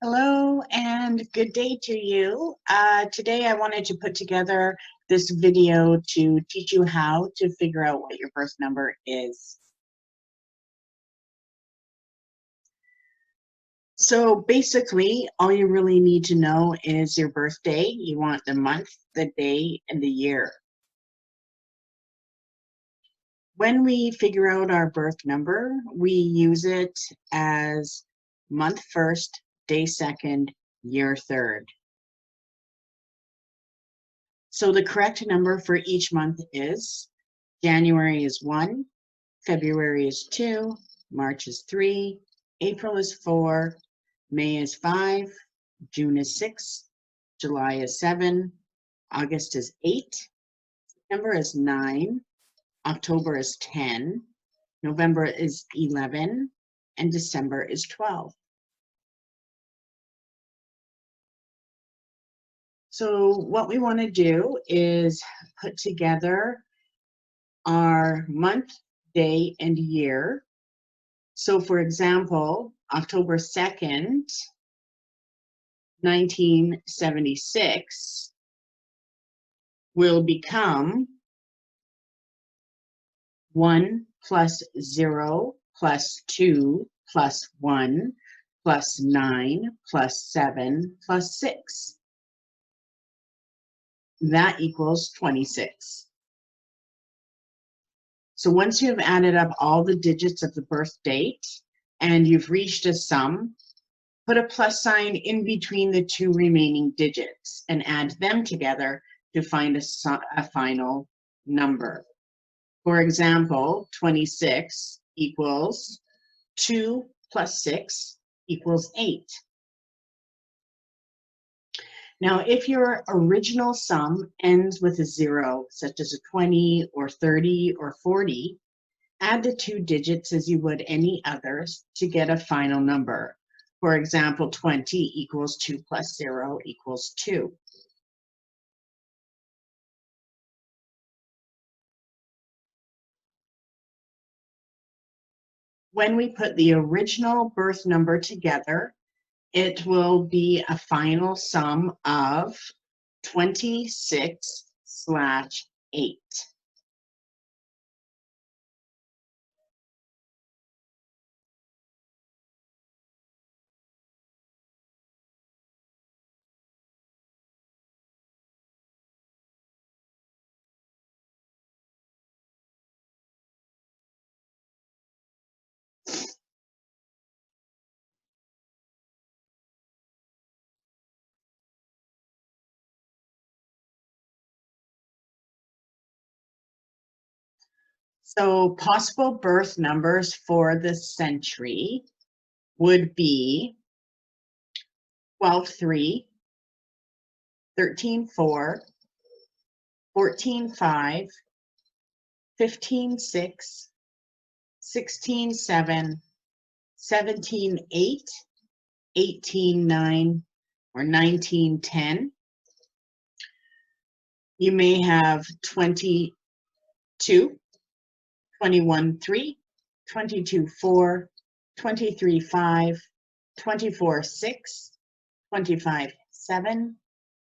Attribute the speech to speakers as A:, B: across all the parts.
A: Hello and good day to you. Today I wanted to put together this video to teach you how to figure out what your birth number is. So basically, all you really need to know is your birthday. You want the month, the day, and the year. When we figure out our birth number, we use it as month first, day second, year third. So the correct number for each month is January is 1, February is 2, March is 3, April is 4, May is 5, June is 6, July is 7, August is 8, September is 9, October is 10, November is 11, and December is 12. So what we want to do is put together our month, day, and year. So for example, October 2nd, 1976 will become 1 plus 0 plus 2 plus 1 plus 9 plus 7 plus 6. That equals 26. So once you have added up all the digits of the birth date and you've reached a sum, put a plus sign in between the two remaining digits and add them together to find a final number. For example, 26 equals 2 plus 6 equals 8. Now, if your original sum ends with a 0, such as a 20 or 30 or 40, add the two digits as you would any others to get a final number. For example, 20 equals 2 plus 0 equals 2. When we put the original birth number together, it will be a final sum of 26/8. So possible birth numbers for this century would be 12/3, 13/4, 14/5, 15/6, 16/7, 17/8, 18/9, or 19/10. You may have 22, 21/3, 22/4, 23/5, 24/6, 25/7,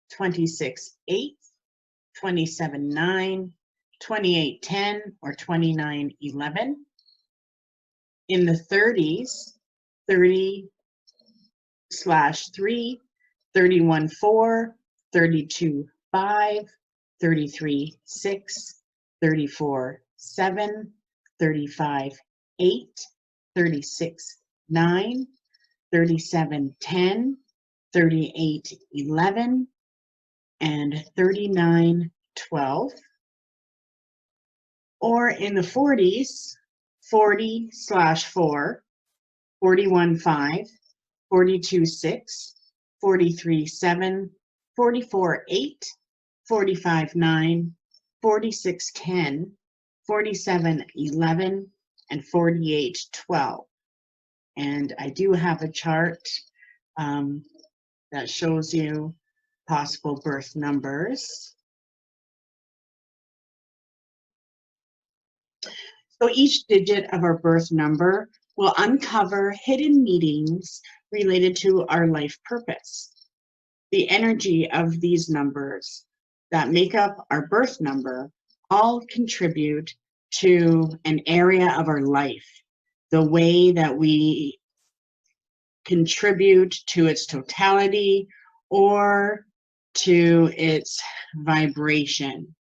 A: 26/8, 27/9, 28/10, or 29/11. In the 30s, 30/3, 31/4, 32/5, 33/6, 34/7, 35/8, 36/9, 37/10, 38/11, and 39/12. Or in the 40s, 40/4, 41/5, 42/6, 43/7, 44/8, 45/9, 46/10, 47/11, and 48/12. And I do have a chart that shows you possible birth numbers. So each digit of our birth number will uncover hidden meanings related to our life purpose. The energy of these numbers that make up our birth number all contribute to an area of our life, the way that we contribute to its totality or to its vibration.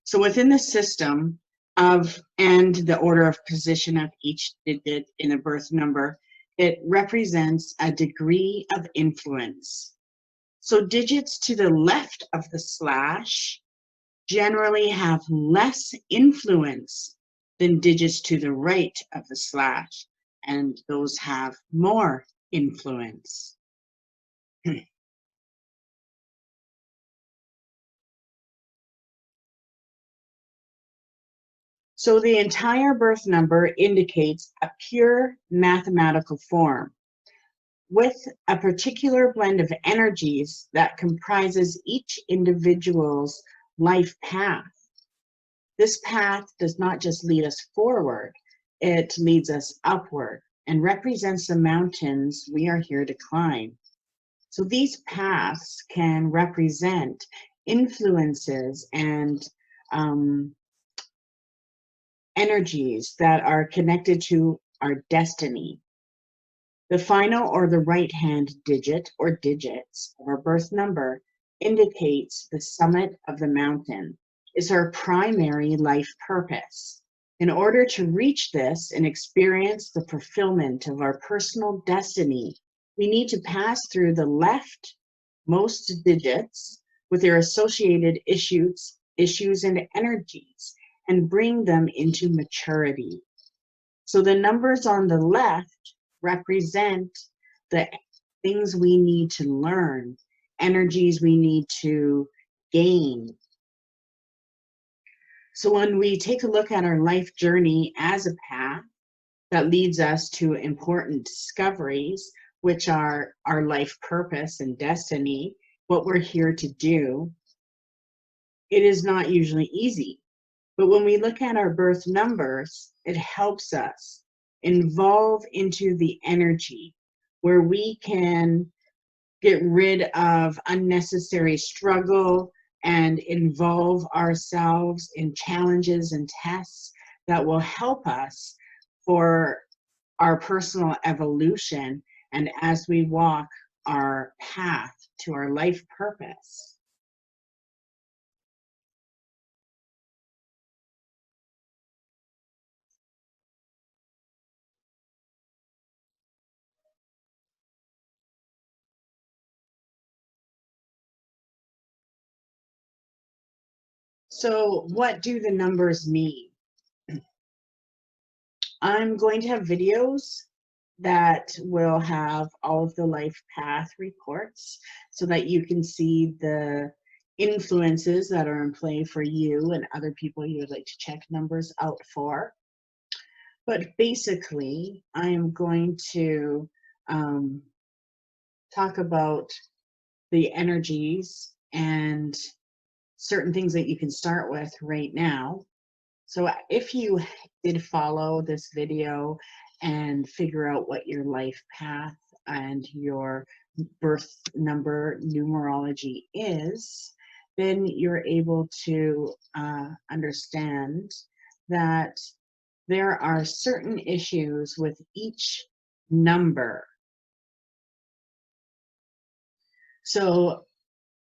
A: So within the system of and the order of position of each digit in a birth number, it represents a degree of influence. So digits to the left of the slash generally have less influence than digits to the right of the slash, and those have more influence. So the entire birth number indicates a pure mathematical form with a particular blend of energies that comprises each individual's life path. This path does not just lead us forward, it leads us upward and represents the mountains we are here to climb. So these paths can represent influences and energies that are connected to our destiny. The final or the right-hand digit or digits or birth number indicates the summit of the mountain. It's our primary life purpose. In order to reach this and experience the fulfillment of our personal destiny, we need to pass through the leftmost digits with their associated issues and energies and bring them into maturity. So the numbers on the left represent the things we need to learn, energies we need to gain. So when we take a look at our life journey as a path that leads us to important discoveries, which are our life purpose and destiny, what we're here to do, it is not usually easy. But when we look at our birth numbers, it helps us evolve into the energy where we can get rid of unnecessary struggle and involve ourselves in challenges and tests that will help us for our personal evolution and as we walk our path to our life purpose. So what do the numbers mean? I'm going to have videos that will have all of the life path reports so that you can see the influences that are in play for you and other people you would like to check numbers out for. But basically, I am going to talk about the energies and certain things that you can start with right now. So if you did follow this video and figure out what your life path and your birth number numerology is, then you're able to understand that there are certain issues with each number. So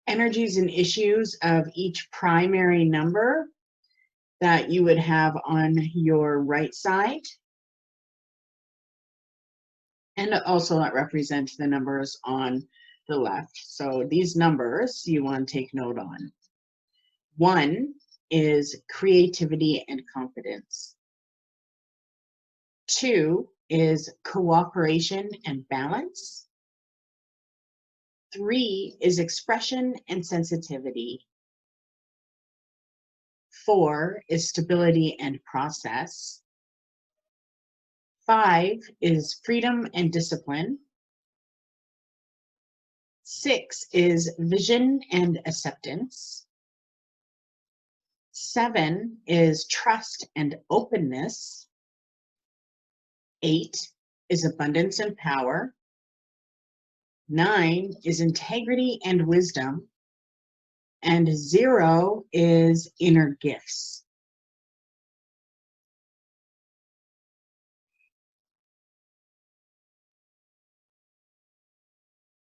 A: energies and issues of each primary number that you would have on your right side. And also that represents the numbers on the left. So these numbers you want to take note on. 1 is creativity and confidence. 2 is cooperation and balance. 3 is expression and sensitivity. 4 is stability and process. 5 is freedom and discipline. 6 is vision and acceptance. 7 is trust and openness. 8 is abundance and power. 9 is integrity and wisdom. And 0 is inner gifts.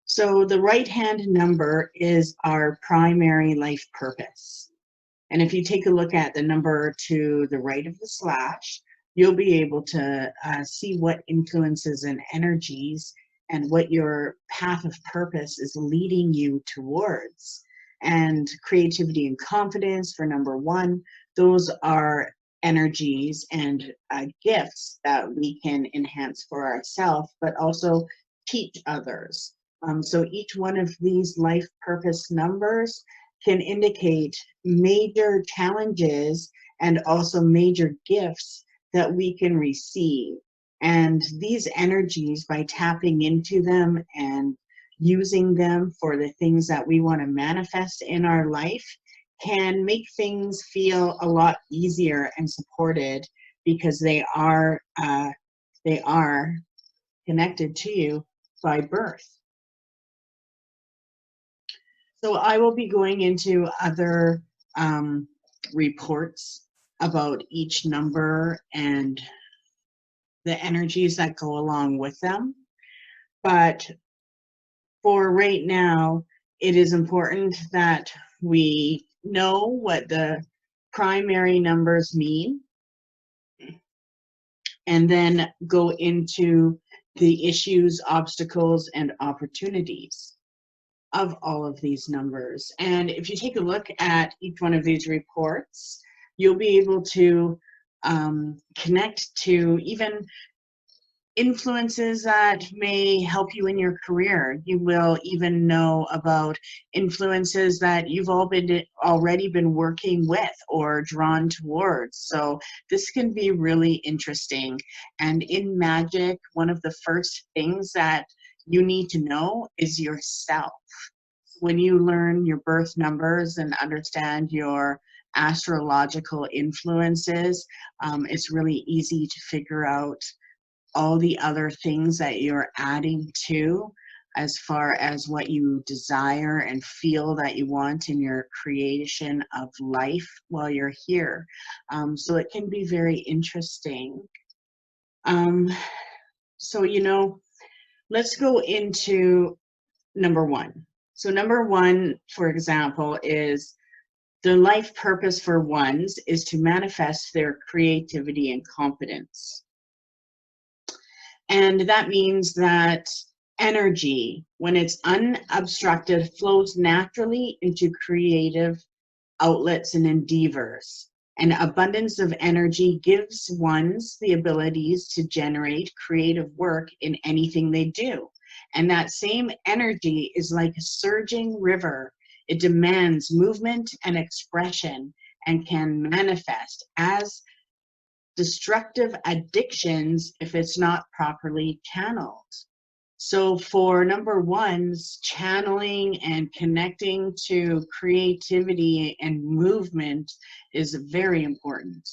A: So the right-hand number is our primary life purpose. And if you take a look at the number to the right of the slash, you'll be able to see what influences and energies and what your path of purpose is leading you towards. And creativity and confidence for number 1, those are energies and gifts that we can enhance for ourselves, but also teach others. So each one of these life purpose numbers can indicate major challenges and also major gifts that we can receive. And these energies, by tapping into them and using them for the things that we want to manifest in our life, can make things feel a lot easier and supported, because they are connected to you by birth. So I will be going into other reports about each number and the energies that go along with them. But for right now, it is important that we know what the primary numbers mean, and then go into the issues, obstacles, and opportunities of all of these numbers. And if you take a look at each one of these reports, you'll be able to connect to even influences that may help you in your career. You will even know about influences that you've already been working with or drawn towards. So this can be really interesting. And in magic, one of the first things that you need to know is yourself. When you learn your birth numbers and understand your astrological influences, it's really easy to figure out all the other things that you're adding to, as far as what you desire and feel that you want in your creation of life while you're here. So it can be very interesting. So, let's go into number 1. So number 1, for example, is the life purpose for ones is to manifest their creativity and competence. And that means that energy, when it's unobstructed, flows naturally into creative outlets and endeavors. An abundance of energy gives ones the abilities to generate creative work in anything they do. And that same energy is like a surging river. It demands movement and expression and can manifest as destructive addictions if it's not properly channeled. So for number 1s, channeling and connecting to creativity and movement is very important.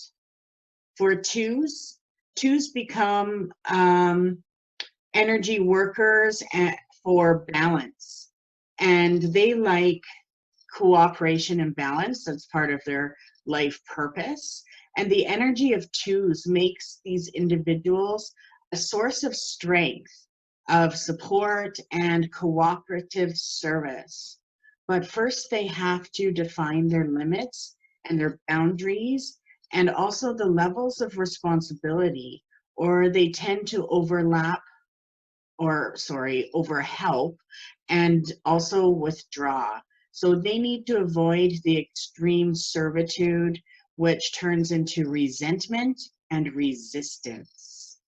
A: For 2s, 2s become energy workers for balance, and they like cooperation and balance. That's part of their life purpose. And the energy of 2s makes these individuals a source of strength, of support, and cooperative service. But first, they have to define their limits and their boundaries, and also the levels of responsibility, or they tend to overhelp and also withdraw. So they need to avoid the extreme servitude, which turns into resentment and resistance.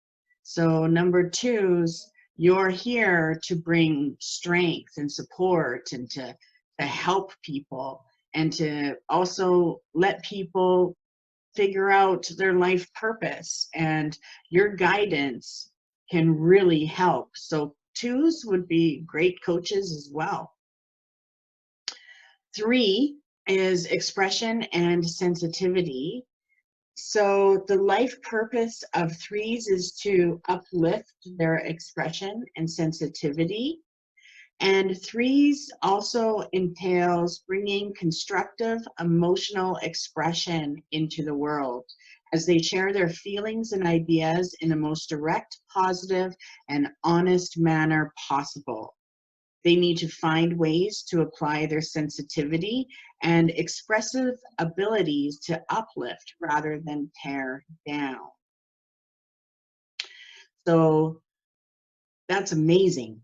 A: So number 2s, you're here to bring strength and support and to help people, and to also let people figure out their life purpose, and your guidance can really help. So 2s would be great coaches as well. 3 is expression and sensitivity. So the life purpose of 3s is to uplift their expression and sensitivity. And threes also entails bringing constructive emotional expression into the world as they share their feelings and ideas in the most direct, positive, and honest manner possible. They need to find ways to apply their sensitivity and expressive abilities to uplift rather than tear down. So that's amazing.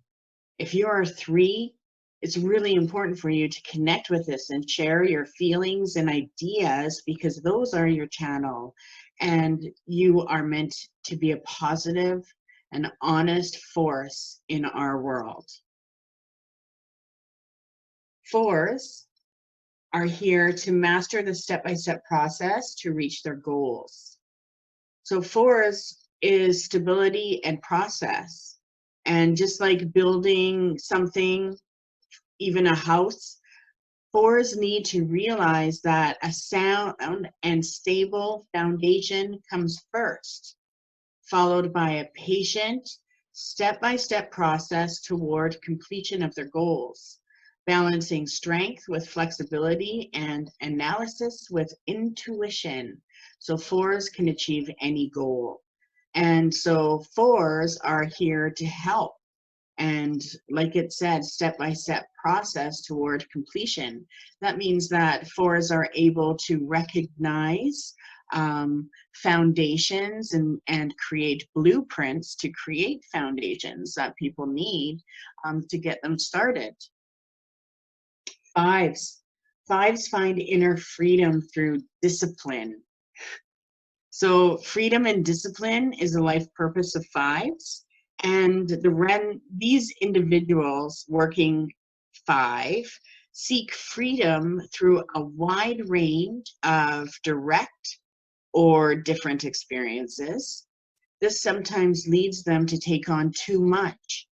A: If you're a three, it's really important for you to connect with this and share your feelings and ideas, because those are your channel and you are meant to be a positive and honest force in our world. Fours are here to master the step-by-step process to reach their goals. So fours is stability and process. And just like building something, even a house, fours need to realize that a sound and stable foundation comes first, followed by a patient, step-by-step process toward completion of their goals, balancing strength with flexibility and analysis with intuition, so fours can achieve any goal. And so fours are here to help. And like it said, step-by-step process toward completion. That means that fours are able to recognize foundations and create blueprints to create foundations that people need to get them started. Fives. Fives find inner freedom through discipline. So freedom and discipline is the life purpose of fives. And these individuals working five seek freedom through a wide range of direct or different experiences. This sometimes leads them to take on too much,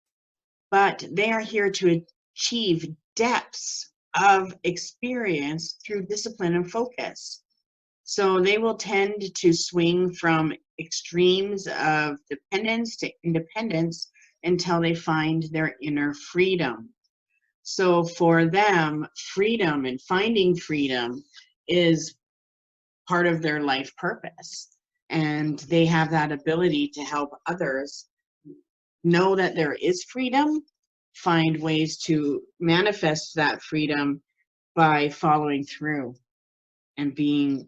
A: but they are here to achieve depths of experience through discipline and focus. So they will tend to swing from extremes of dependence to independence until they find their inner freedom. So for them, freedom and finding freedom is part of their life purpose. And they have that ability to help others know that there is freedom, find ways to manifest that freedom by following through and being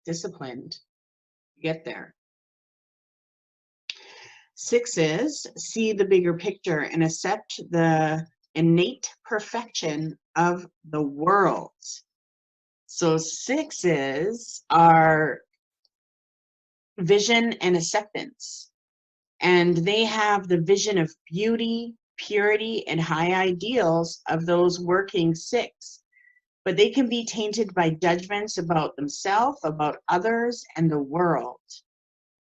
A: disciplined to get there. Sixes see the bigger picture and accept the innate perfection of the world. So sixes are vision and acceptance, and they have the vision of beauty, purity, and high ideals of those working six. But they can be tainted by judgments about themselves, about others, and the world.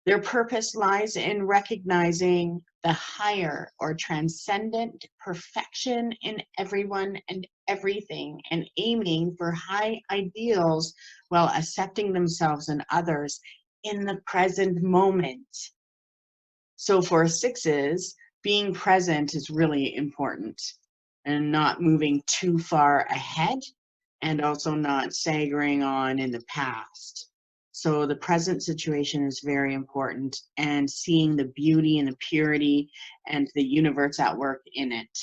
A: Their purpose lies in recognizing the higher or transcendent perfection in everyone and everything, and aiming for high ideals while accepting themselves and others in the present moment. So for sixes, being present is really important and not moving too far ahead, and also not staggering on in the past. So the present situation is very important, and seeing the beauty and the purity and the universe at work in it.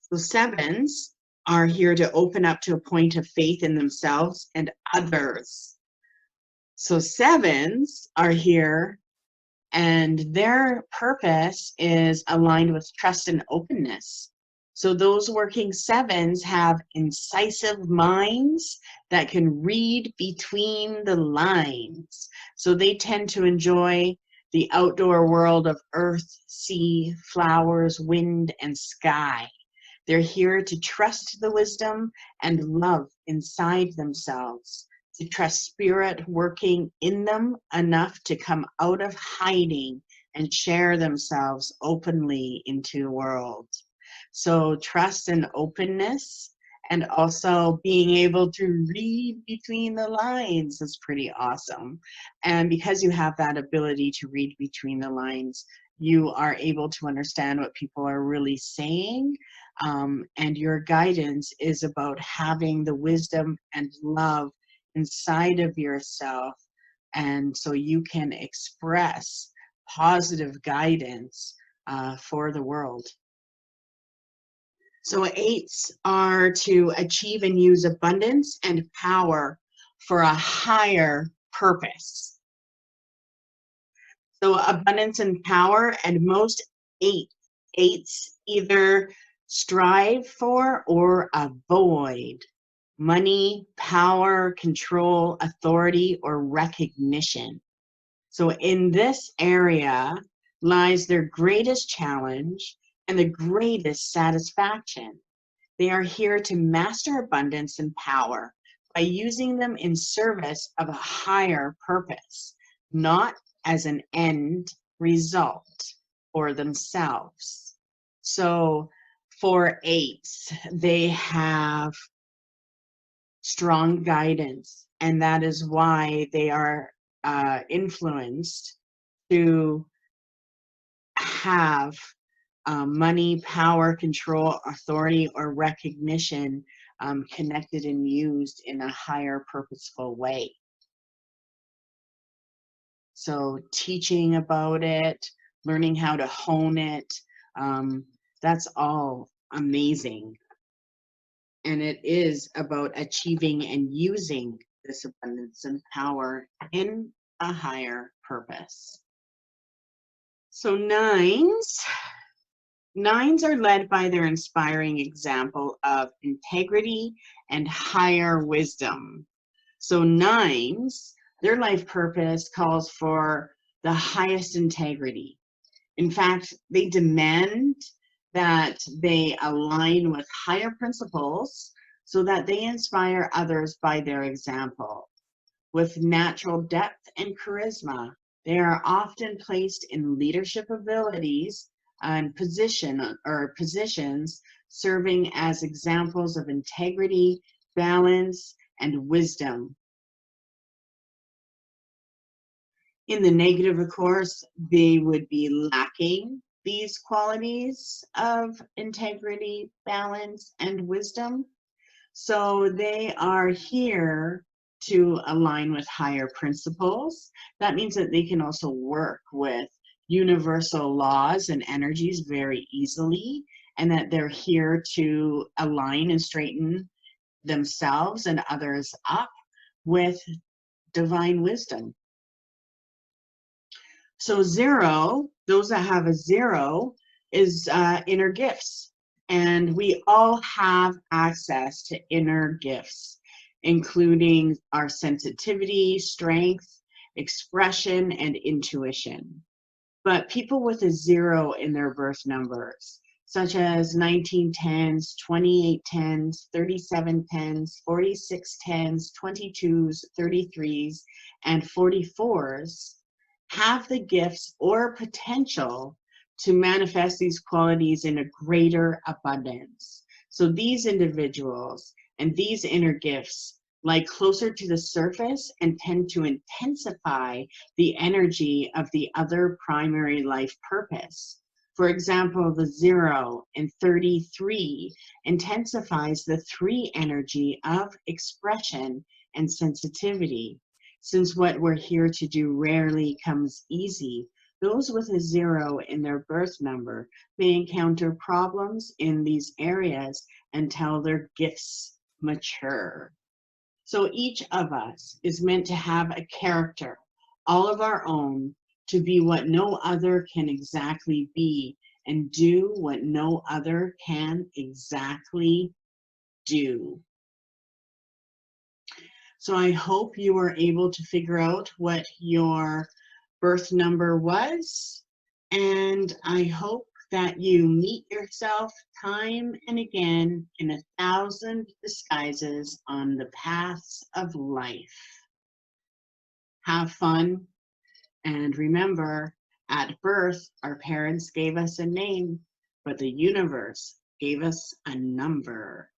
A: So sevens are here to open up to a point of faith in themselves and others. So sevens are here, and their purpose is aligned with trust and openness. So those working sevens have incisive minds that can read between the lines. So they tend to enjoy the outdoor world of earth, sea, flowers, wind, and sky. They're here to trust the wisdom and love inside themselves, to trust spirit working in them enough to come out of hiding and share themselves openly into the world. So trust and openness And also being able to read between the lines is pretty awesome. And because you have that ability to read between the lines, you are able to understand what people are really saying. And your guidance is about having the wisdom and love inside of yourself. And so you can express positive guidance for the world. So eights are to achieve and use abundance and power for a higher purpose. So abundance and power, and most eights either strive for or avoid money, power, control, authority, or recognition. So in this area lies their greatest challenge and the greatest satisfaction. They are here to master abundance and power by using them in service of a higher purpose, not as an end result for themselves. So for eights, they have strong guidance, and that is why they are influenced to have money, power, control, authority, or recognition connected and used in a higher purposeful way. So teaching about it, learning how to hone it, that's all amazing. And it is about achieving and using this abundance and power in a higher purpose. So nines are led by their inspiring example of integrity and higher wisdom. So nines, their life purpose calls for the highest integrity. In fact, they demand that they align with higher principles so that they inspire others by their example. With natural depth and charisma, they are often placed in leadership abilities and positions serving as examples of integrity, balance, and wisdom. In the negative, of course, they would be lacking these qualities of integrity, balance, and wisdom. So they are here to align with higher principles. That means that they can also work with universal laws and energies very easily, and that they're here to align and straighten themselves and others up with divine wisdom. So zero, those that have a zero, is inner gifts. And we all have access to inner gifts, including our sensitivity, strength, expression, and intuition. But people with a zero in their birth numbers, such as 1910s, 2810s, 3710s, 4610s, 22s, 33s, and 44s, have the gifts or potential to manifest these qualities in a greater abundance. So these individuals and these inner gifts lie closer to the surface and tend to intensify the energy of the other primary life purpose. For example, the 0 in 33 intensifies the 3 energy of expression and sensitivity. Since what we're here to do rarely comes easy, those with a 0 in their birth number may encounter problems in these areas until their gifts mature. So each of us is meant to have a character, all of our own, to be what no other can exactly be and do what no other can exactly do. So I hope you were able to figure out what your birth number was, and I hope that you meet yourself time and again in 1,000 disguises on the paths of life. Have fun, and remember, at birth, our parents gave us a name, but the universe gave us a number.